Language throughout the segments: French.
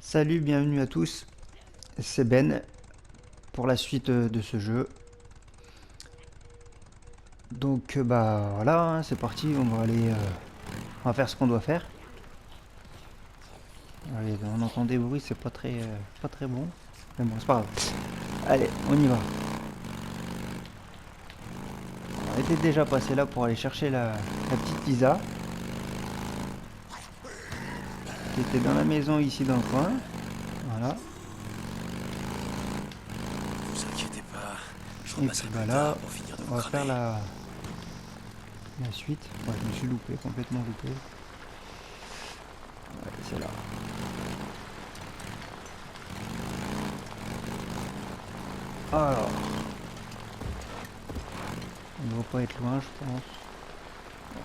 Salut, bienvenue à tous, c'est Ben pour la suite de ce jeu. Donc bah voilà, hein, c'est parti, on va faire ce qu'on doit faire. Allez, on entend des bruits, c'est pas très bon, mais bon c'est pas grave. Allez, on y va. On était déjà passé là pour aller chercher la petite Lisa, qui était dans la maison ici dans le coin. Voilà. Vous inquiétez pas, je Et puis repasserai bah plus là, tard pour finir de on vous va faire cramer. la suite. Ouais, je me suis loupé, complètement loupé. Ouais, c'est là. Alors, on ne doit pas être loin, je pense.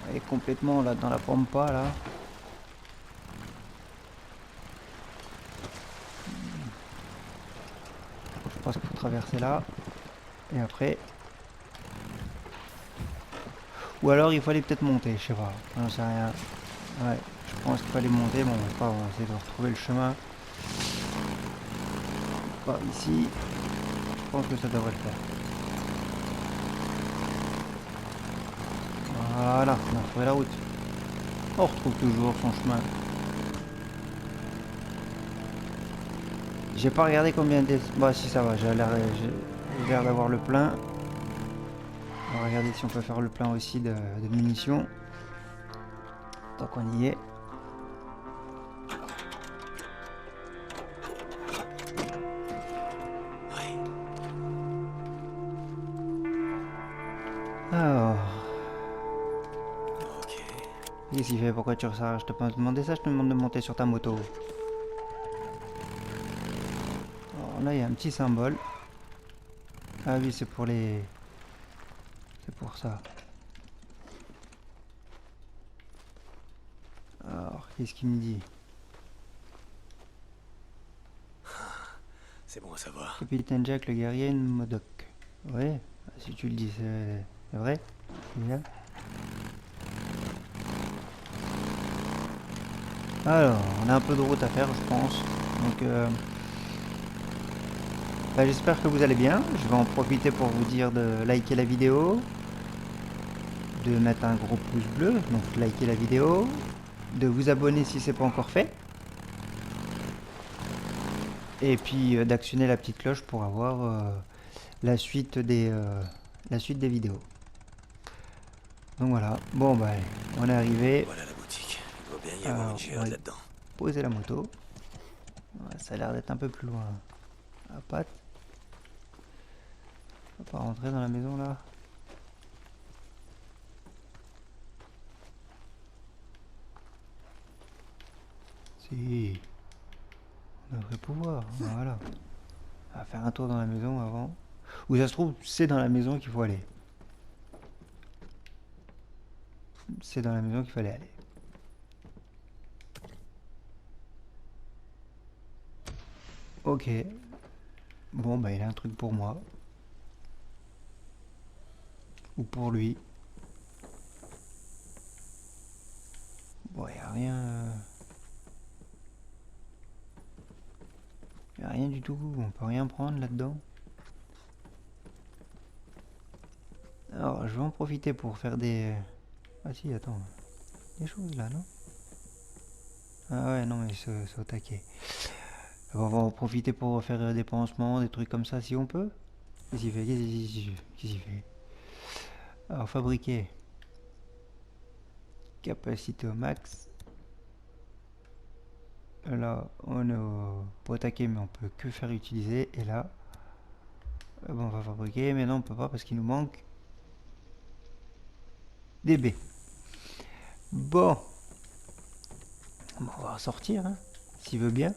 Elle est complètement là dans la pampa là. Je pense qu'il faut traverser là. Et après. Ou alors il fallait peut-être monter, je sais pas. J'en sais rien. Ouais, je pense qu'il fallait monter. Bon, on va essayer de retrouver le chemin. Pas ici. Je pense que ça devrait le faire. Voilà, on a trouvé la route. On retrouve toujours son chemin. J'ai pas regardé combien de... Bah si ça va, j'ai l'air d'avoir le plein. On va regarder si on peut faire le plein aussi de munitions. Tant qu'on y est. Ouais. Alors, Ok. qu'est-ce qu'il fait? Pourquoi tu ressors? Je te peux demander ça, je te demande de monter sur ta moto. Alors là, il y a un petit symbole. Ah oui, c'est pour les... C'est pour ça. Alors, qu'est-ce qu'il me dit? C'est bon à savoir. Capitaine Jack, le guerrier, Modoc. Ouais, si tu le dis, c'est vrai. C'est bien. Alors, on a un peu de route à faire, je pense. Donc, bah, j'espère que vous allez bien. Je vais en profiter pour vous dire de liker la vidéo, de mettre un gros pouce bleu, donc liker la vidéo, de vous abonner si c'est pas encore fait, et puis d'actionner la petite cloche pour avoir la suite des vidéos. Donc voilà. Bon bah, on est arrivé. Voilà la boutique. Il doit bien y avoir une Alors, on va géode là-dedans. poser la moto. Ouais, ça a l'air d'être un peu plus loin. À patte. On va pas rentrer dans la maison là. Si, on devrait pouvoir. Voilà. On va faire un tour dans la maison avant. Ou ça se trouve, c'est dans la maison qu'il faut aller. C'est dans la maison qu'il fallait aller. Ok. Bon bah il a un truc pour moi. Ou pour lui. Bon, y a rien. Y a rien du tout. On peut rien prendre là-dedans. Alors je vais en profiter pour faire des... Ah si, attends. Des choses là, non? Ah ouais, non mais c'est au taquet. On va en profiter pour faire des pansements, des trucs comme ça si on peut. Qu'est-ce qu'il fait? Qu'est-ce qu'il fait? Alors fabriquer. Capacité au max. Là, on est au pot attaquer, mais on peut que faire utiliser. Et là, bon, on va fabriquer, mais non, on peut pas parce qu'il nous manque des baies. Bon, on va sortir, hein, s'il veut bien.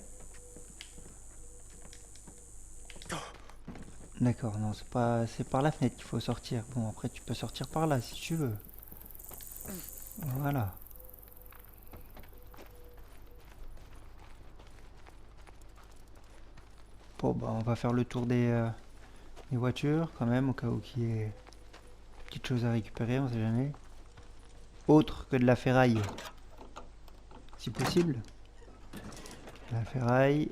D'accord, non, c'est par la fenêtre qu'il faut sortir. Bon, après, tu peux sortir par là si tu veux. Voilà. Bon, bah, on va faire le tour des voitures quand même, au cas où il y ait petite chose à récupérer, on sait jamais. Autre que de la ferraille, si possible. La ferraille.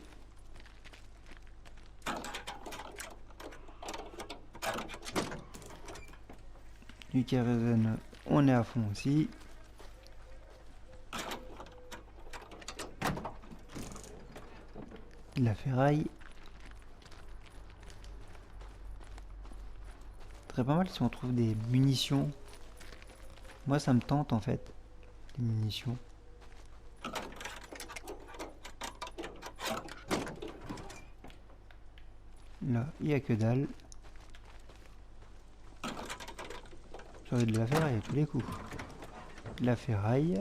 Du kérosène, on est à fond aussi. De la ferraille. Très pas mal si on trouve des munitions. Moi ça me tente en fait. Les munitions. Là, il n'y a que dalle. J'aurais de la ferraille à tous les coups. De la ferraille.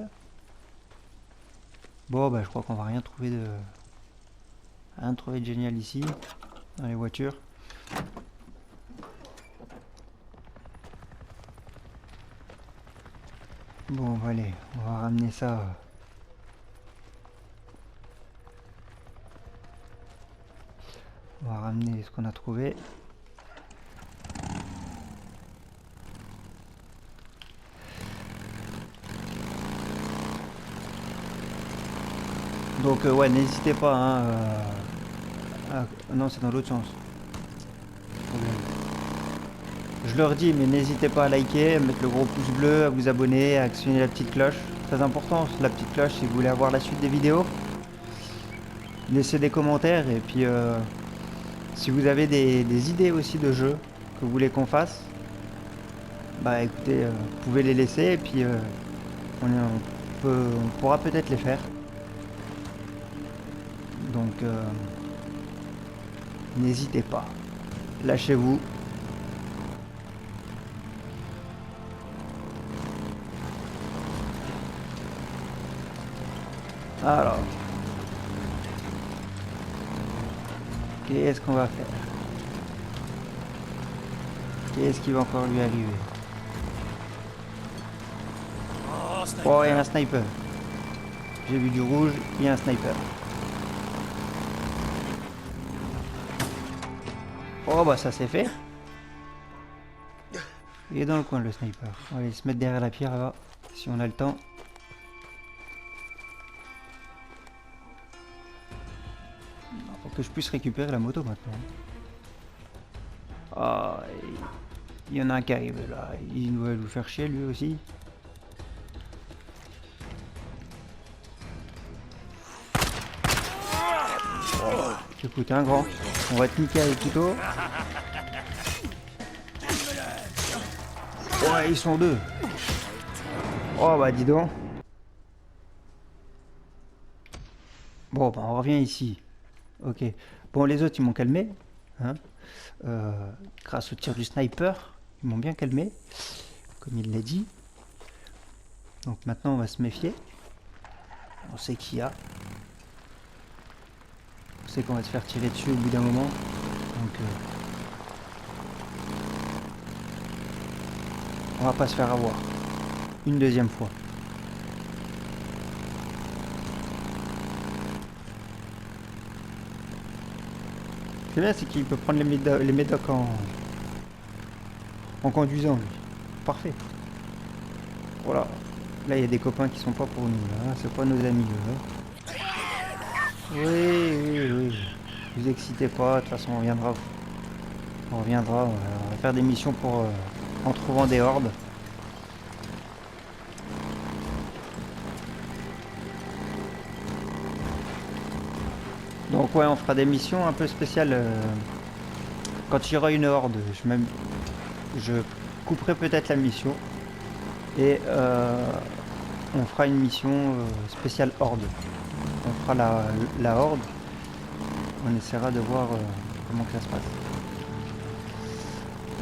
Bon bah je crois qu'on va rien trouver de génial ici dans les voitures. Bon allez, on va ramener ça. On va ramener ce qu'on a trouvé. Donc ouais, n'hésitez pas hein, non c'est dans l'autre sens. Je leur dis mais n'hésitez pas à liker, à mettre le gros pouce bleu, à vous abonner, à actionner la petite cloche. Très important la petite cloche si vous voulez avoir la suite des vidéos. Laissez des commentaires et puis si vous avez des idées aussi de jeux que vous voulez qu'on fasse, bah écoutez, vous pouvez les laisser et puis on pourra peut-être les faire. Donc n'hésitez pas, lâchez-vous. Alors, qu'est-ce qu'on va faire? Qu'est-ce qui va encore lui arriver? Oh, il y a un sniper. J'ai vu du rouge, il y a un sniper. Oh bah ça c'est fait. Il est dans le coin le sniper. On va aller se mettre derrière la pierre là, si on a le temps. Faut que je puisse récupérer la moto maintenant. Ah, il y en a un qui arrive là. Il doit nous faire chier lui aussi. Oh, écoute, un grand. On va te niquer avec le couteau. Ouais, ils sont deux. Oh bah dis donc. Bon bah on revient ici. Ok. Bon les autres ils m'ont calmé. Hein, grâce au tir du sniper. Ils m'ont bien calmé. Comme il l'a dit. Donc maintenant on va se méfier. On sait qu'il y a. On sait qu'on va se faire tirer dessus au bout d'un moment. Donc on va pas se faire avoir. Une deuxième fois. Ce qui est bien, c'est qu'il peut prendre les médocs en conduisant, lui. Parfait. Voilà. Là, il y a des copains qui sont pas pour nous. Là. C'est pas nos amis. Là. Oui. Vous excitez pas. De toute façon, on reviendra. On reviendra. On va faire des missions pour en trouvant des hordes. Donc ouais, on fera des missions un peu spéciales quand il y aura une horde. Je couperai peut-être la mission et on fera une mission spéciale horde. On fera la horde. On essaiera de voir comment que ça se passe.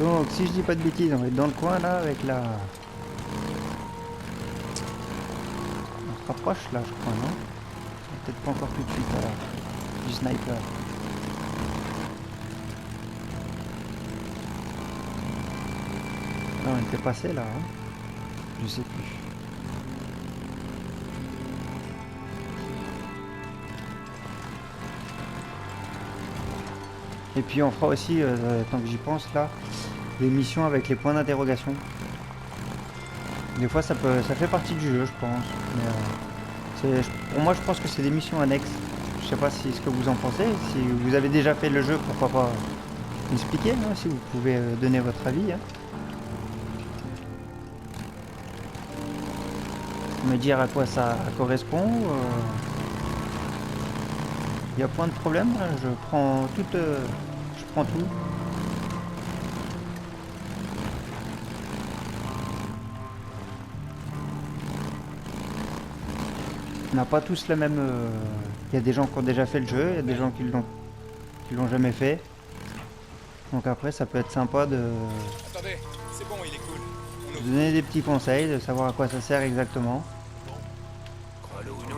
Donc si je dis pas de bêtises, on va être dans le coin là avec la... On se rapproche là je crois, non? Peut-être pas encore tout de suite là. Du sniper. Là, on était passé là, hein, je sais plus. Et puis on fera aussi, tant que j'y pense là, des missions avec les points d'interrogation. Des fois ça fait partie du jeu je pense. Mais, pour moi je pense que c'est des missions annexes. Je sais pas si ce que vous en pensez. Si vous avez déjà fait le jeu, pourquoi pas m'expliquer, hein, si vous pouvez donner votre avis. Hein. Me dire à quoi ça correspond. Il y a point de problème, hein, je prends tout. On n'a pas tous le même. Il y a des gens qui ont déjà fait le jeu, il y a des gens qui l'ont jamais fait. Donc après, ça peut être sympa de Attendez, c'est bon, il est cool. On ouvre. donner des petits conseils, de savoir à quoi ça sert exactement. Crois-le ou non,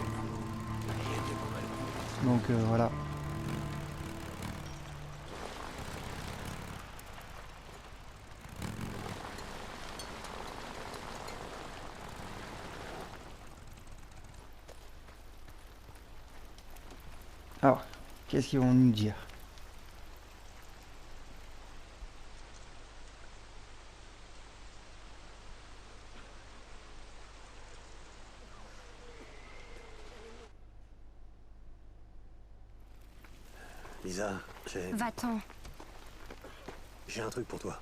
il était pas mal. Donc voilà. Alors, qu'est-ce qu'ils vont nous dire? Lisa, Va-t'en. j'ai un truc pour toi.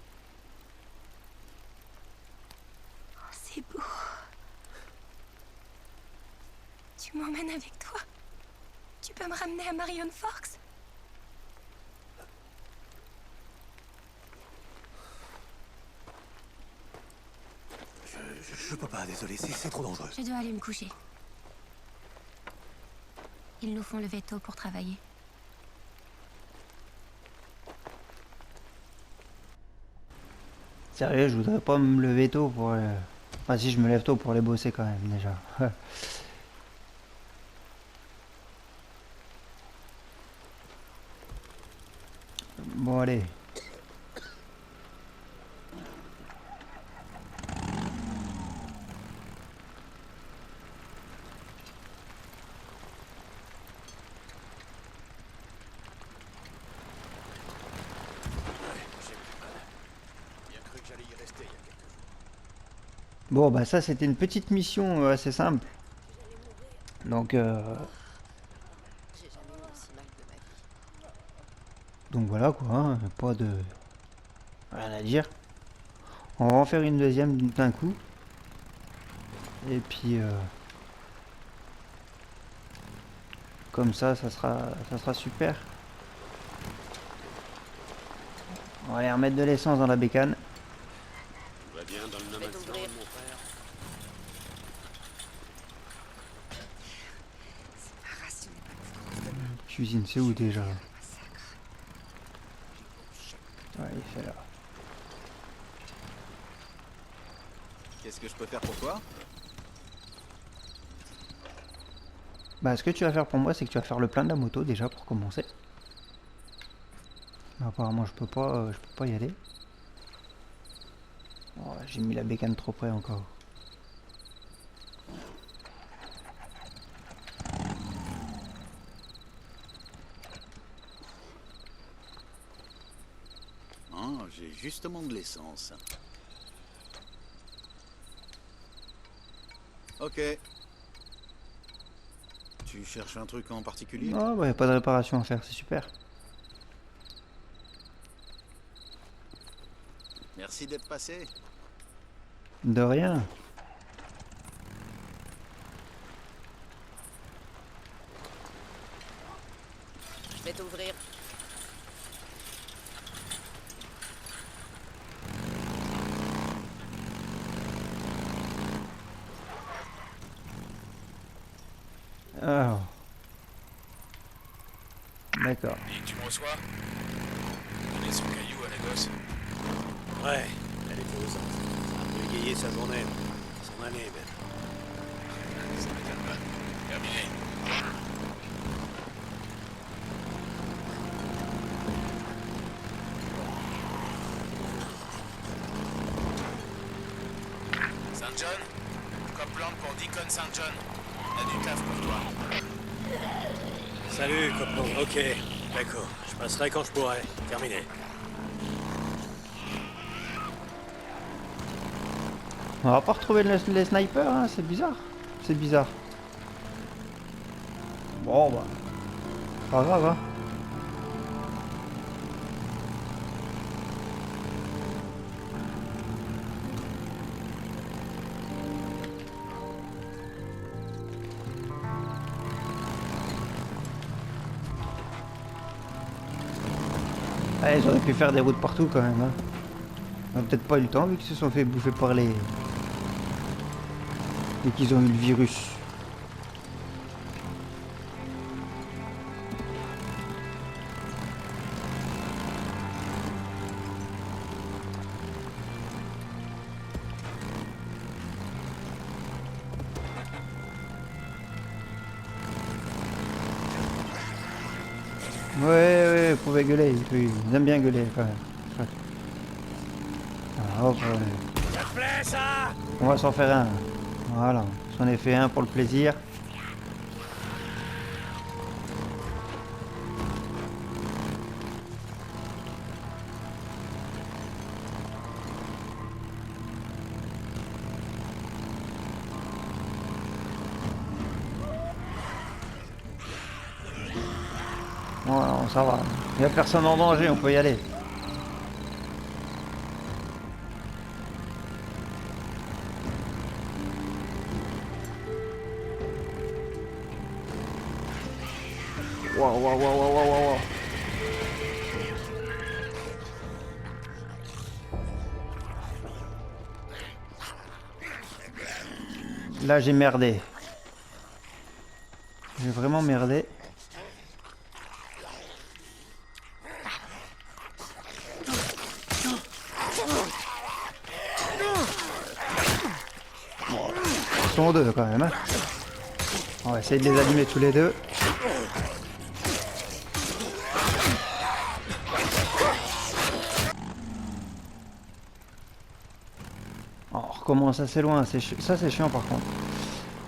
Oh, c'est beau. Tu m'emmènes avec toi. Tu peux me ramener à Marion Forks? Je peux pas, désolé, c'est trop dangereux. Je dois aller me coucher. Ils nous font le veto pour travailler. Sérieux, je voudrais pas me lever tôt pour... Enfin si, je me lève tôt pour les bosser quand même déjà. Bon allez. Bien cru que j'allais y rester il y a quelques jours. Bon bah ça c'était une petite mission assez simple. Donc voilà quoi, hein, pas de rien à dire. On va en faire une deuxième d'un coup. Et puis comme ça sera super. On va aller remettre de l'essence dans la bécane. Tout va bien dans le no man's land, mon frère? Cuisine, c'est où déjà? Ouais, il fait là. Qu'est-ce que je peux faire pour toi? Bah ce que tu vas faire pour moi, c'est que tu vas faire le plein de la moto déjà pour commencer. Mais apparemment je peux pas y aller. Oh, j'ai mis la bécane trop près encore. Oh, j'ai justement de l'essence. Ok. Tu cherches un truc en particulier? Oh bah y a pas de réparation à faire, c'est super. Merci d'être passé. De rien. Je vais t'ouvrir. Alors. D'accord. Et tu me reçois? Donner son caillou à la gosse. Ouais, elle est posante. Ça a un peu égayé sa journée. Son année, même. Ça m'étonne pas. Terminé. Saint John? Copland pour Deacon Saint John. On a du taf pour toi. Salut, copain. Ok, d'accord. Je passerai quand je pourrai. Terminé. On va pas retrouver les snipers, hein, c'est bizarre. C'est bizarre. Bon bah. Pas grave, hein. Allez, j'aurais pu faire des routes partout quand même, hein. On a peut-être pas eu le temps vu qu'ils se sont fait bouffer par les... et qu'ils ont eu le virus. Ouais, vous pouvez gueuler, ils aiment bien gueuler quand même. Chouette. Ah, hop, Ça te plaît, ça? on va s'en faire un. Voilà, j'en ai fait un pour le plaisir. Voilà, ça va. Il n'y a personne en danger, on peut y aller. Waouh, waouh, waouh, waouh, waouh, waouh. Là, j'ai merdé. J'ai vraiment merdé. Ils sont deux quand même, hein. On va essayer de les allumer tous les deux. On recommence assez loin, ça c'est chiant par contre.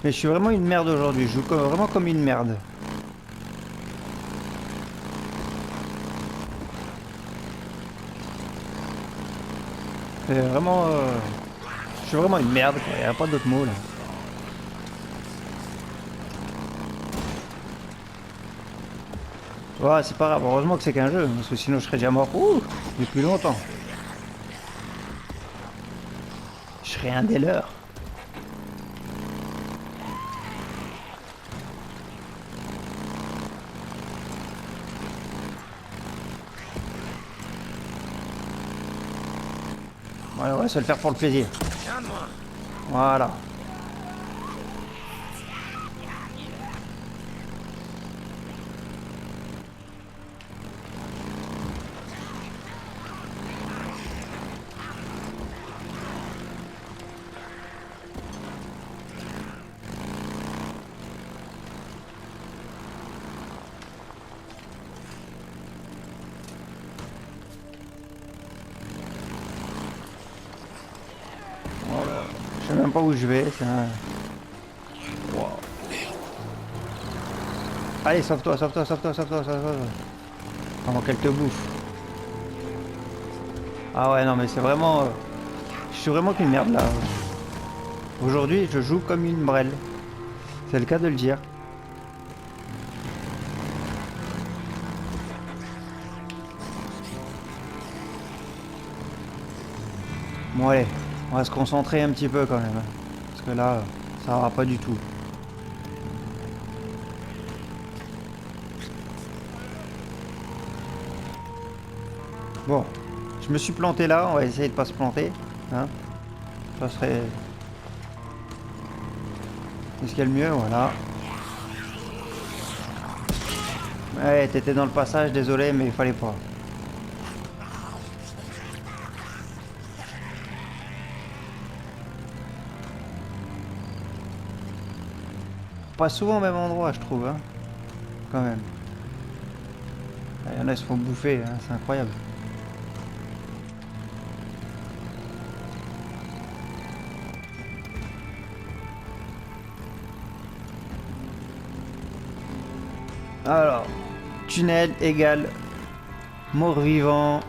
Mais je suis vraiment une merde aujourd'hui, je joue vraiment comme une merde. C'est vraiment... je suis vraiment une merde, quoi. Il n'y a pas d'autre mot là. Ouais, c'est pas grave, heureusement que c'est qu'un jeu, parce que sinon je serais déjà mort depuis longtemps. Je serais un des leurs. Ouais, on va se le faire pour le plaisir. Voilà. Je sais même pas où je vais. Wow. Allez, sauve-toi, sauve-toi, sauve-toi, sauve-toi, sauve-toi. Avant qu'elle te bouffe. Ah ouais, non, mais c'est vraiment... je suis vraiment qu'une merde là. Aujourd'hui, je joue comme une brêle. C'est le cas de le dire. Bon allez, on va se concentrer un petit peu quand même. Parce que là, ça va pas du tout. Bon, je me suis planté là, on va essayer de pas se planter. Hein, ça serait... Est-ce qu'il y a le mieux? Voilà. Ouais, t'étais dans le passage, désolé, mais il fallait pas. Pas souvent au même endroit, je trouve, hein. Quand même. Il y en a qui se font bouffer, hein, c'est incroyable. Alors, tunnel égale mort-vivant.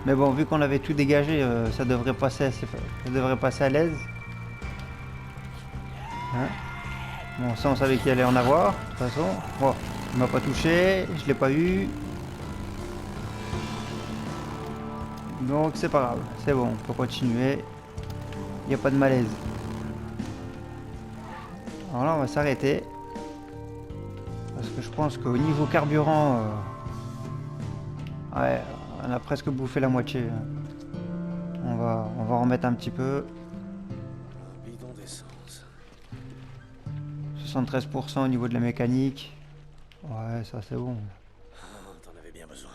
Mais bon, vu qu'on avait tout dégagé, ça devrait passer assez, ça devrait passer à l'aise. Hein? Bon, ça on savait qu'il allait en avoir, de toute façon. Bon, Il m'a pas touché, je l'ai pas eu. Donc c'est pas grave, c'est bon, on peut continuer. Il n'y a pas de malaise. Alors là on va s'arrêter. Parce que je pense qu'au niveau carburant... ouais, on a presque bouffé la moitié. On va remettre un petit peu. Un bidon d'essence. 73% au niveau de la mécanique. Ouais, ça c'est bon. Ah, t'en avais bien besoin.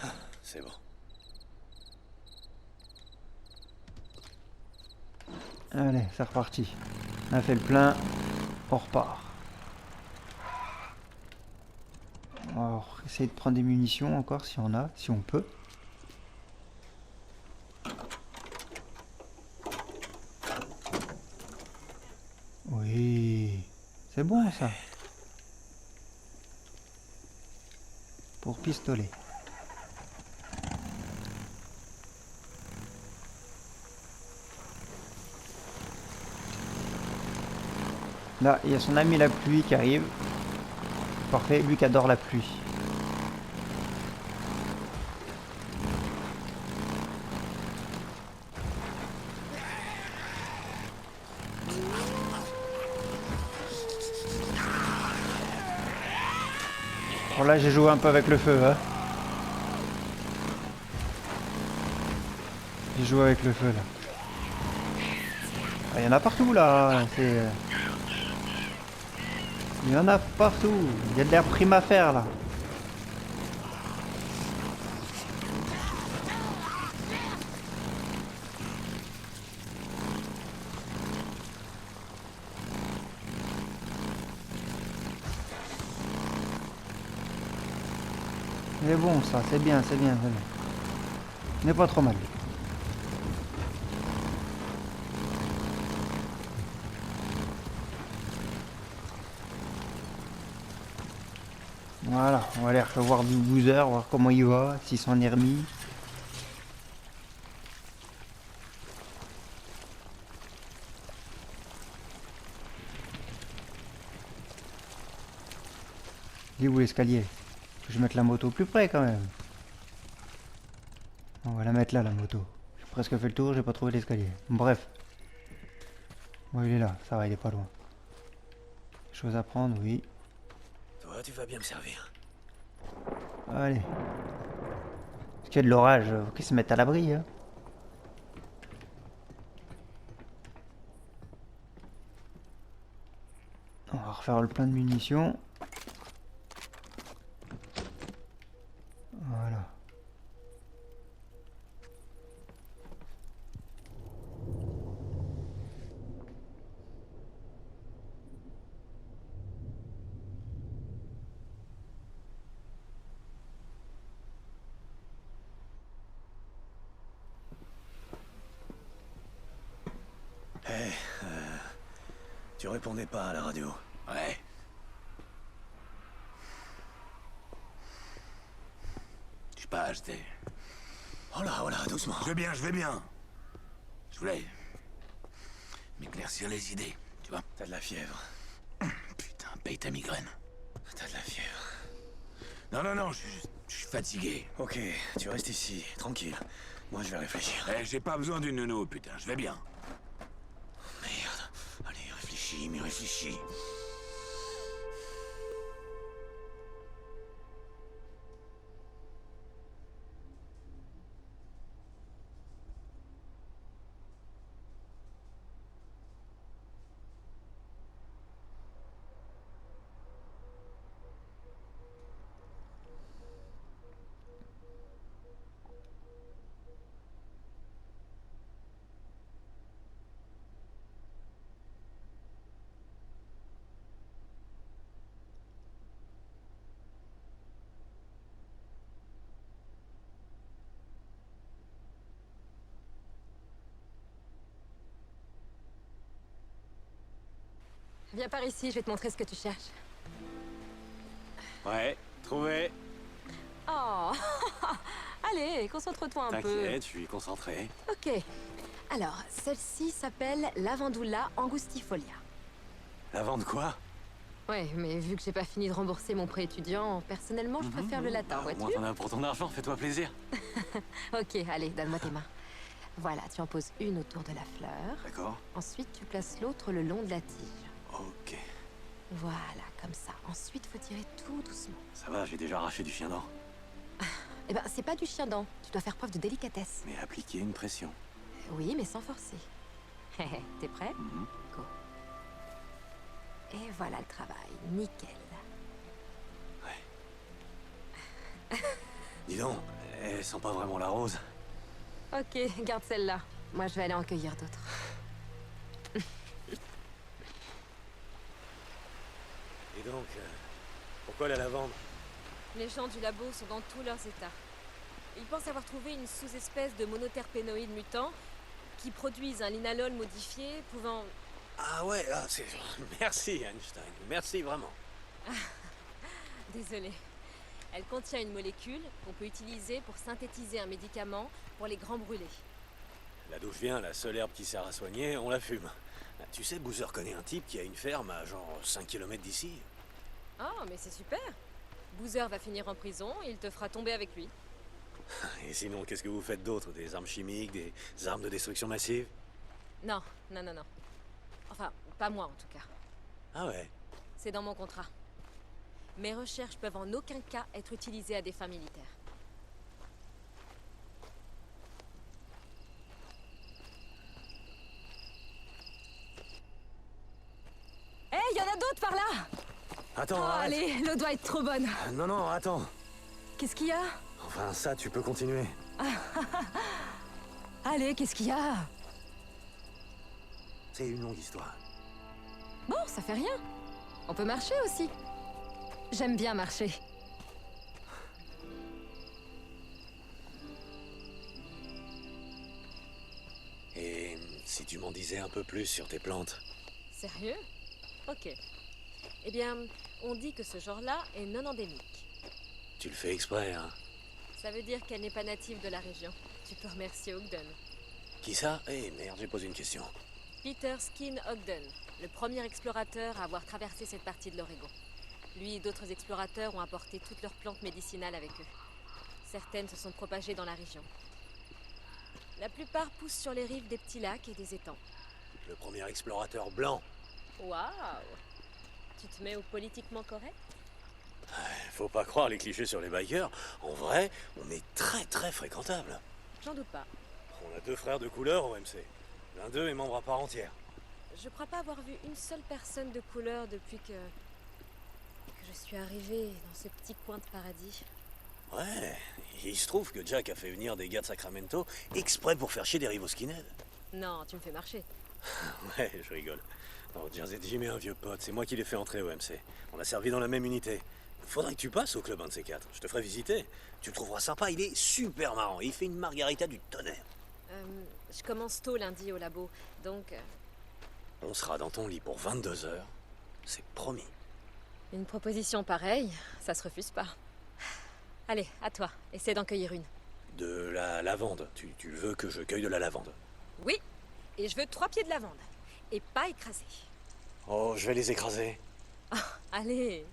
Ah, c'est bon. Allez, c'est reparti. On a fait le plein. On repart. Alors, essayer de prendre des munitions encore si on a, si on peut. Oui, c'est bon ça. Pour pistolet. Là, il y a son ami la pluie qui arrive. Parfait, lui qui adore la pluie. Bon là j'ai joué un peu avec le feu hein. J'ai joué avec le feu là. Ah, il y en a partout là. Il y en a partout. Il y a de l'air prime à faire là. C'est bon ça, c'est bien, c'est bien, c'est bien. Ce n'est pas trop mal. Voilà, on va aller revoir du Boozer, voir comment il va, s'il s'en est remis. Il est où l'escalier? Je vais mettre la moto plus près quand même. On va la mettre là la moto. J'ai presque fait le tour, j'ai pas trouvé l'escalier. Bref. Bon il est là, ça va, il est pas loin. Chose à prendre, oui. Toi, tu vas bien me servir. Allez. Parce qu'il y a de l'orage, faut qu'ils se mettent à l'abri. Hein. On va refaire le plein de munitions. Voilà. Hé, tu répondais pas à la radio. Ouais. Je sais pas, j'étais... Oh là, doucement. Je vais bien. Je voulais... m'éclaircir les idées, tu vois. T'as de la fièvre. Putain, paye ta migraine. T'as de la fièvre. Non, je suis fatigué. Ok, tu restes ici, tranquille. Moi, je vais réfléchir. Eh, j'ai pas besoin d'une nounou, putain, je vais bien. Merde. Allez, réfléchis. Viens par ici, je vais te montrer ce que tu cherches. Ouais, trouvé. Oh Allez, concentre-toi un peu. T'inquiète, je suis concentré. Ok. Alors, celle-ci s'appelle Lavandula angustifolia. Lavande quoi? Ouais, mais vu que j'ai pas fini de rembourser mon prêt étudiant, personnellement, je préfère le latin, Au moins vois-tu? t'en as pour ton argent, fais-toi plaisir. Ok, allez, donne-moi tes mains. Voilà, tu en poses une autour de la fleur. D'accord. Ensuite, tu places l'autre le long de la tige. Ok. Voilà, comme ça. Ensuite, faut tirer tout doucement. Ça va, j'ai déjà arraché du chien dent. Eh ben, c'est pas du chien dent. Tu dois faire preuve de délicatesse. Mais appliquer une pression. Oui, mais sans forcer. T'es prêt? Go. Et voilà le travail. Nickel. Dis donc, elle sent pas vraiment la rose. Ok, garde celle-là. Moi, je vais aller en cueillir d'autres. Et donc, pourquoi la lavande? Les gens du labo sont dans tous leurs états. Ils pensent avoir trouvé une sous-espèce de monoterpénoïdes mutants qui produisent un linalol modifié pouvant... Ah ouais, c'est... Merci Einstein, merci vraiment. Désolée. Elle contient une molécule qu'on peut utiliser pour synthétiser un médicament pour les grands brûlés. Là d'où je viens, la seule herbe qui sert à soigner, on la fume. Tu sais, Boozer connaît un type qui a une ferme à genre 5 km d'ici. Oh, mais c'est super. Boozer va finir en prison et il te fera tomber avec lui. Et sinon, qu'est-ce que vous faites d'autre? Des armes chimiques, des armes de destruction massive? Non, non, non, non. Enfin, pas moi en tout cas. Ah ouais? C'est dans mon contrat. Mes recherches peuvent en aucun cas être utilisées à des fins militaires. Hé, y en a d'autres par là! Attends, Oh, arrête. allez, l'eau doit être trop bonne. Non, non, attends. Qu'est-ce qu'il y a? Enfin, ça, tu peux continuer. Allez, qu'est-ce qu'il y a? C'est une longue histoire. Bon, ça fait rien. On peut marcher aussi. J'aime bien marcher. Et si tu m'en disais un peu plus sur tes plantes? Sérieux? Ok. Eh bien, on dit que ce genre-là est non endémique. Tu le fais exprès, hein? Ça veut dire qu'elle n'est pas native de la région. Tu peux remercier Ogden. Qui ça? Eh merde, j'ai posé une question. Peter Skin Ogden, le premier explorateur à avoir traversé cette partie de l'Oregon. Lui et d'autres explorateurs ont apporté toutes leurs plantes médicinales avec eux. Certaines se sont propagées dans la région. La plupart poussent sur les rives des petits lacs et des étangs. Le premier explorateur blanc. Waouh! Tu te mets au politiquement correct? Faut pas croire les clichés sur les bikers. En vrai, on est très très fréquentable. J'en doute pas. On a 2 frères de couleur au MC. L'un d'eux est membre à part entière. Je crois pas avoir vu une seule personne de couleur depuis que je suis arrivée dans ce petit coin de paradis. Ouais, il se trouve que Jack a fait venir des gars de Sacramento exprès pour faire chier des rivaux skinheads. Non, tu me fais marcher. Ouais, je rigole. Non, Jersey Jim est un vieux pote, c'est moi qui l'ai fait entrer au MC. On a servi dans la même unité. Faudrait que tu passes au club un de ces 4. Je te ferai visiter. Tu le trouveras sympa, il est super marrant. Il fait une margarita du tonnerre. Je commence tôt lundi au labo, donc On sera dans ton lit pour 22 heures. C'est promis. une proposition pareille, ça se refuse pas. Allez, à toi, essaie d'en cueillir une. De la lavande. Tu veux que je cueille de la lavande? Oui, et je veux 3 pieds de lavande. Et pas écrasés. Oh, je vais les écraser. Allez.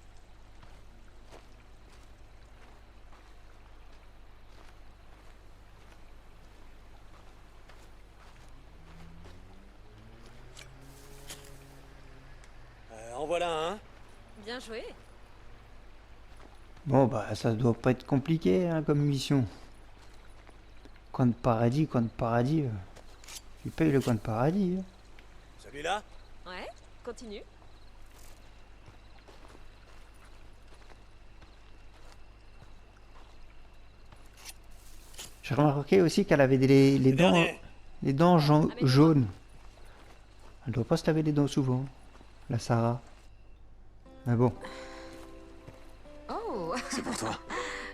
En voilà un. Bien joué. Bon, bah, ça doit pas être compliqué, hein, comme mission. Coin de paradis, coin de paradis. Tu payes le coin de paradis. Hein. Celui-là? Ouais, continue. J'ai remarqué aussi qu'elle avait les dents, Dernier. les dents Amène-moi. jaunes. Elle doit pas se laver les dents souvent, la Sarah. Mais bon. Oh, C'est pour toi.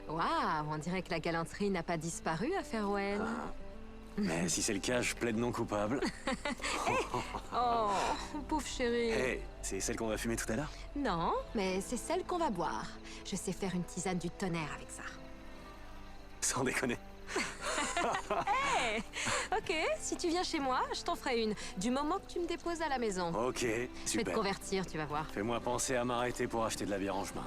waouh, on dirait que la galanterie n'a pas disparu à Fairwell. Mais si c'est le cas, je plaide non coupable. Oh, pauvre chérie. Hé, c'est celle qu'on va fumer tout à l'heure? Non, mais c'est celle qu'on va boire. Je sais faire une tisane du tonnerre avec ça. Sans déconner. Hey, ok, si tu viens chez moi, je t'en ferai une. Du moment que tu me déposes à la maison. Ok, Je vais te super. convertir, tu vas voir. Fais-moi penser à m'arrêter pour acheter de la bière en chemin.